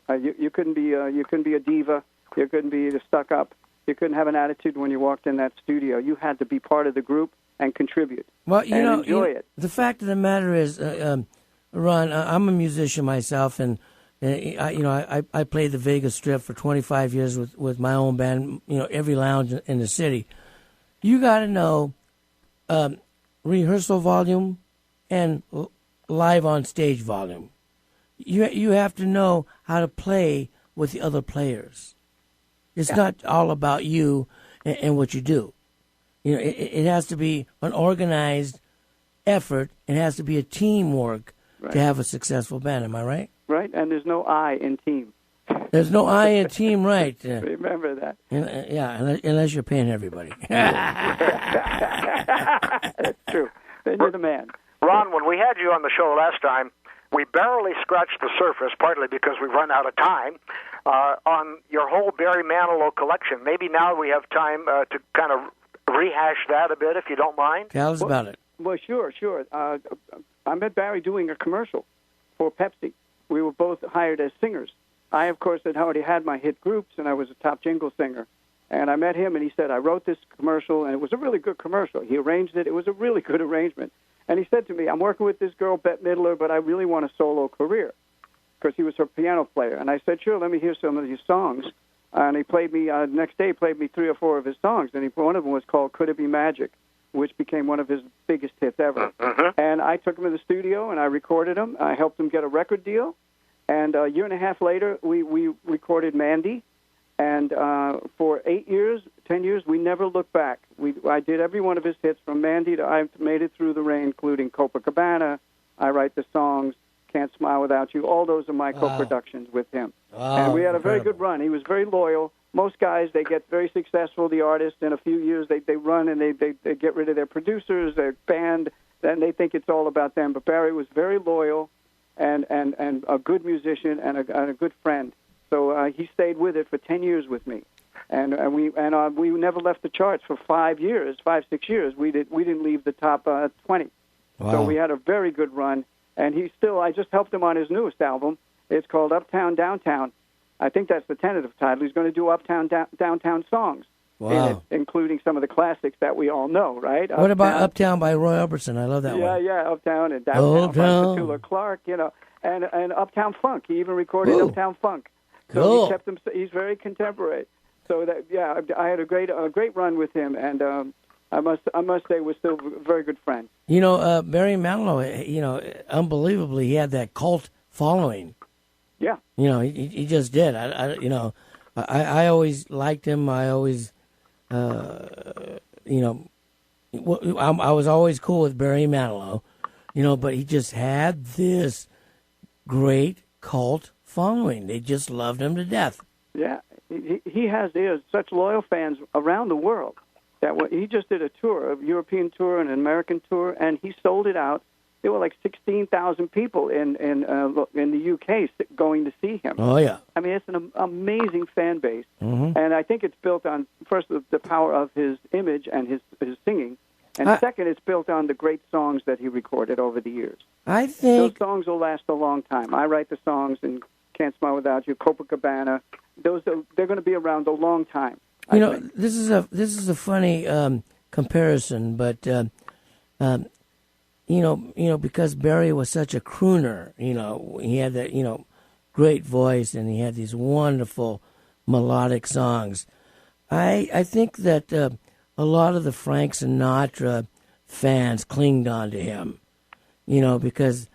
You couldn't be a diva. You couldn't be stuck up. You couldn't have an attitude when you walked in that studio. You had to be part of the group and contribute. Well, enjoy it. The fact of the matter is, Ron, I'm a musician myself, and I played the Vegas Strip for 25 years with my own band. Every lounge in the city. You got to know rehearsal volume and live on stage volume. You have to know how to play with the other players. It's not all about you and what you do. It has to be an organized effort. It has to be a teamwork to have a successful band. Am I right? Right, and there's no I in team. There's no I in team, right? Remember that. Unless you're paying everybody. That's true. Then you're the man. Ron, when we had you on the show last time, we barely scratched the surface, partly because we've run out of time, on your whole Barry Manilow collection. Maybe now we have time to kind of rehash that a bit, if you don't mind. Tell us about it. Well, sure. I met Barry doing a commercial for Pepsi. We were both hired as singers. I, of course, had already had my hit groups, and I was a top jingle singer. And I met him, and he said, I wrote this commercial, and it was a really good commercial. He arranged it. It was a really good arrangement. And he said to me, I'm working with this girl, Bette Midler, but I really want a solo career, because he was her piano player. And I said, sure, let me hear some of your songs. And he played me, next day he played me 3 or 4 of his songs, and one of them was called Could It Be Magic, which became one of his biggest hits ever. And I took him to the studio, and I recorded him. I helped him get a record deal. And a year and a half later, we recorded Mandy. And for 10 years, we never looked back. I did every one of his hits from Mandy to I Made It Through the Rain, including Copacabana, I Write the Songs, Can't Smile Without You. All those are my co-productions with him. Wow, and we had a very good run. He was very loyal. Most guys, they get very successful, the artists, in a few years they run and they get rid of their producers, their band, and they think it's all about them. But Barry was very loyal and a good musician and a good friend. So he stayed with it for 10 years with me, and we never left the charts for 5 years, 6 years. We didn't leave the top 20. Wow. So we had a very good run, and I just helped him on his newest album. It's called Uptown Downtown. I think that's the tentative title. He's going to do Uptown Downtown songs, wow, in it, including some of the classics that we all know, right? What about Uptown by Roy Orbison? I love that one. Yeah, Uptown and Downtown by Petula Clark, and Uptown Funk. He even recorded Uptown Funk. So cool. He kept him. He's very contemporary. So I had a great run with him, and I must say we're still very good friends. Barry Manilow, unbelievably, he had that cult following. Yeah. He just did. I always liked him. I always, I was always cool with Barry Manilow, but he just had this great cult following. They just loved him to death. Yeah, he has such loyal fans around the world that he just did a European tour and an American tour, and he sold it out. There were like 16,000 people in the UK going to see him. Oh, yeah. I mean, it's an amazing fan base. Mm-hmm. And I think it's built on, first, the power of his image and his singing. And second, it's built on the great songs that he recorded over the years. I think those songs will last a long time. I Write the Songs and Can't Smile Without You, Copacabana. They're going to be around a long time. This is a funny comparison, but because Barry was such a crooner, he had that great voice and he had these wonderful melodic songs. I think that a lot of the Frank Sinatra fans clinged on to him, because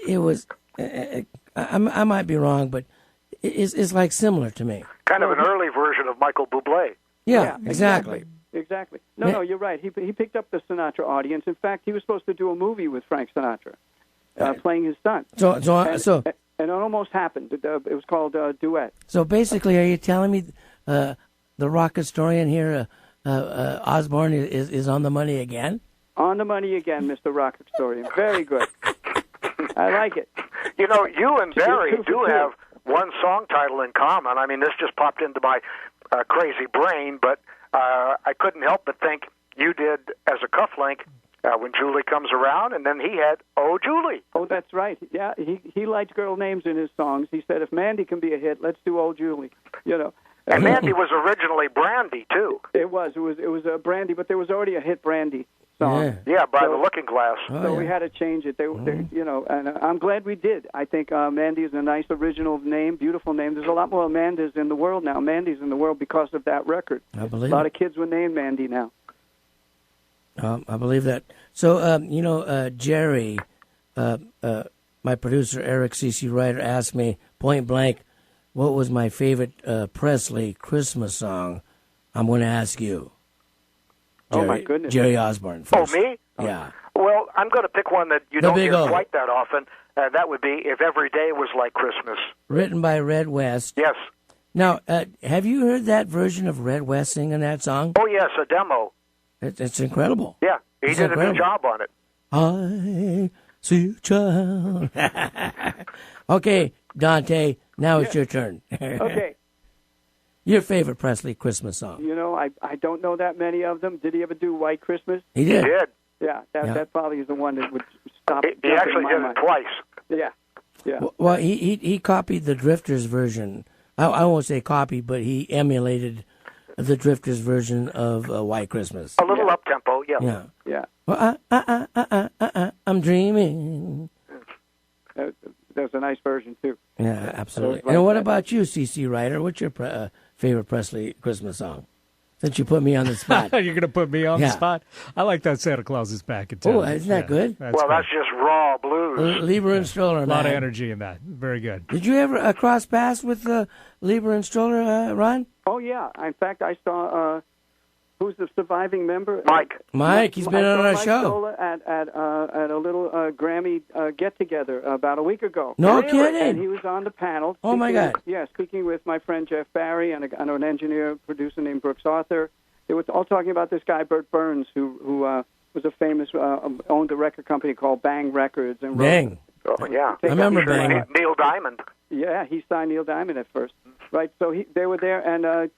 it was. I might be wrong, but it's like similar to me. Kind of an early version of Michael Bublé. Yeah, exactly. Exactly. No, you're right. He picked up the Sinatra audience. In fact, he was supposed to do a movie with Frank Sinatra, playing his son. And it almost happened. It was called Duet. So basically, are you telling me the rock historian here, Osborne, is on the money again? On the money again, Mr. Rock historian. Very good. I like it. You and Barry do have one song title in common. I mean, this just popped into my crazy brain, but I couldn't help but think you did as a cufflink when Julie comes around, and then he had Oh Julie. Oh, that's right. Yeah, he liked girl names in his songs. He said, if Mandy can be a hit, let's do Oh Julie. You know. And Mandy was originally Brandy too. It was a Brandy, but there was already a hit Brandy song. Yeah, by the Looking Glass. We had to change it. They you know, and I'm glad we did. I think Mandy is a nice original name, beautiful name. There's a lot more Amandas in the world now. Mandy's in the world because of that record. I believe a lot of kids were named Mandy now. I believe that. So, you know, Jerry, my producer, Eric C.C. Ryder, asked me point blank, what was my favorite Presley Christmas song? I'm going to ask you. Jerry, my goodness. Jerry Osborne first. Oh, me? Yeah. Well, I'm going to pick one that you don't hear quite that often. That would be If Every Day Was Like Christmas. Written by Red West. Yes. Now, have you heard that version of Red West singing that song? Oh, yes, a demo. It's incredible. Yeah, he did a good job on it. I see a child. Okay, Dante, now it's your turn. Okay. Your favorite Presley Christmas song? You know, I don't know that many of them. Did he ever do White Christmas? He did. He did. Yeah, that probably is the one that would stop. He actually did it twice. Yeah. Well, he copied the Drifters version. I won't say copy, but he emulated the Drifters version of White Christmas. A little up-tempo, yeah. Yeah. Well, I'm dreaming. There's a nice version, too. Yeah, absolutely. And what about you, C.C. Ryder? What's your favorite Presley Christmas song? Since you put me on the spot. You're going to put me on the spot? I like that Santa Claus is Back in Town. Oh, isn't that good? That's just raw blues. Lieber and Stroller, a lot of energy in that. Very good. Did you ever cross paths with Lieber and Stroller, Ron? Oh, yeah. In fact, I saw... who's the surviving member? Mike, he's been on our show. At a little Grammy get-together about a week ago. No kidding. And he was on the panel. Oh, my God. Speaking with my friend Jeff Barry and an engineer, producer named Brooks Arthur. They were all talking about this guy, Burt Burns, who was a famous, owned a record company called Bang Records. And Bang. Oh, yeah. I remember Bang. Neil Diamond. Yeah, he signed Neil Diamond at first. Right, so they were there, and...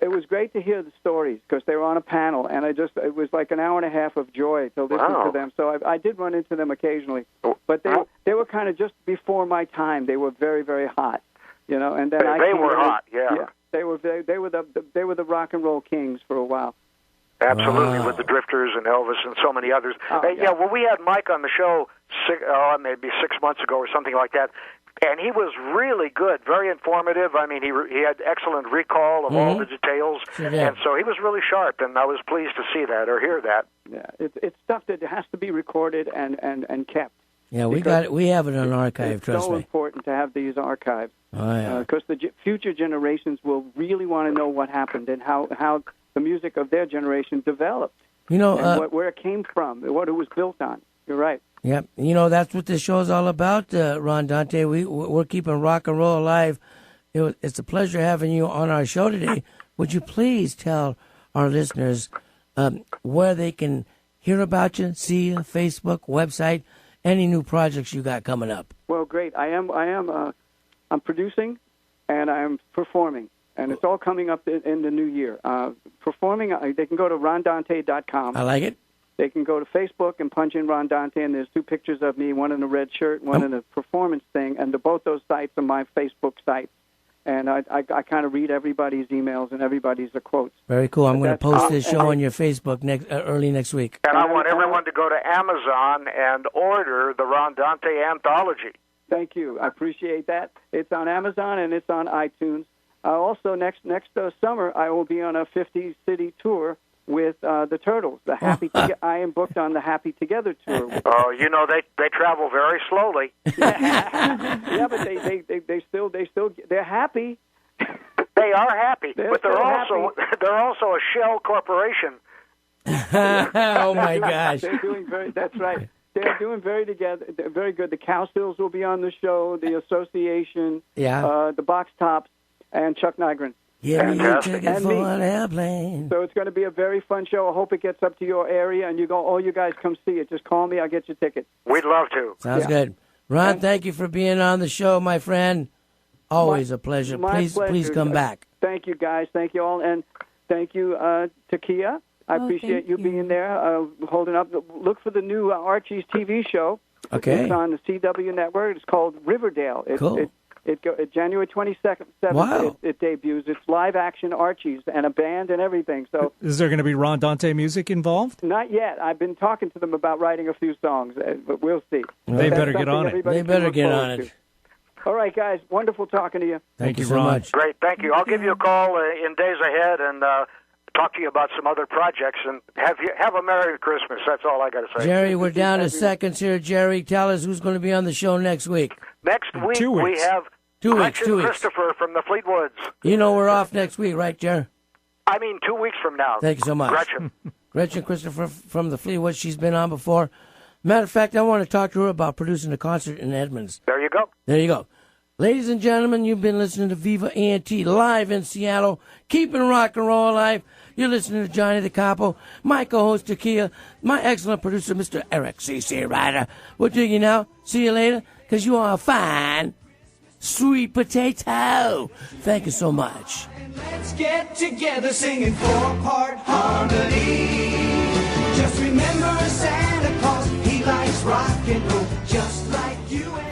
it was great to hear the stories because they were on a panel, and it was like an hour and a half of joy to listen to them. So I did run into them occasionally, but they were kind of just before my time. They were very, very hot, you know. And then they were hot, yeah. They were the rock and roll kings for a while. Absolutely, with the Drifters and Elvis and so many others. Well, we had Mike on the show maybe 6 months ago or something like that. And he was really good, very informative. I mean, he had excellent recall of all the details, and so he was really sharp, and I was pleased to see that or hear that. Yeah, it's stuff that has to be recorded and kept. Yeah, we have it on archive, trust me. It's so important to have these archives. Oh, yeah. Because the future generations will really want to know what happened and how the music of their generation developed. You know, where it came from, what it was built on. You're right. Yep. You know, that's what this show is all about, Ron Dante. We're keeping rock and roll alive. It's a pleasure having you on our show today. Would you please tell our listeners where they can hear about you, see you, Facebook, website, any new projects you got coming up? Well, great. I'm producing and I'm performing. And it's all coming up in the new year. Performing, they can go to rondante.com. I like it. They can go to Facebook and punch in Ron Dante, and there's two pictures of me, one in a red shirt, one in a performance thing, and both those sites are my Facebook sites. And I kind of read everybody's emails and everybody's quotes. Very cool. I'm going to post this show on your Facebook early next week. And I want everyone to go to Amazon and order the Ron Dante anthology. Thank you. I appreciate that. It's on Amazon and it's on iTunes. Also, next summer, I will be on a 50-city tour with the Turtles. I am booked on the Happy Together tour. Oh, you know they travel very slowly. Yeah, but they're happy. They are happy, but they're also a shell corporation. Oh my gosh! They're doing that's right. They're doing very good. The Cowsills will be on the show. The Association, the Box Tops, and Chuck Nygren. Yeah, you took it for an airplane. So it's going to be a very fun show. I hope it gets up to your area, and all you guys come see it. Just call me. I'll get you tickets. We'd love to. Sounds good. Ron, thank you for being on the show, my friend. Always a pleasure. Please come back. Thank you, guys. Thank you all. And thank you, Takia. I appreciate you being there, holding up. Look for the new Archie's TV show. Okay. It's on the CW network. It's called Riverdale. Cool. January 22nd, 7th, wow. it debuts. It's live action Archies and a band and everything. So, is there going to be Ron Dante music involved? Not yet. I've been talking to them about writing a few songs, but we'll see. They better get on it. They better get on it. All right, guys. Wonderful talking to you. Thank you so Ron. much. Great, thank you. I'll give you a call in days ahead and talk to you about some other projects and have a Merry Christmas. That's all I got to say. Jerry, we're down to seconds here. Jerry, tell us who's going to be on the show next week. Next week we have Gretchen Christopher from the Fleetwoods. You know we're off next week, right, Jerry? I mean 2 weeks from now. Thank you so much. Gretchen Christopher from the Fleetwoods. She's been on before. Matter of fact, I want to talk to her about producing a concert in Edmonds. There you go. There you go. Ladies and gentlemen, you've been listening to Viva ENT live in Seattle, keeping rock and roll alive. You're listening to Johnny the Capo, my co-host Takia, my excellent producer, Mr. Eric C.C. Ryder. We'll do you now. See you later, because you are a fine, sweet potato. Thank you so much. Let's get together singing four-part harmony. Just remember Santa Claus, he likes rock and roll, just like you and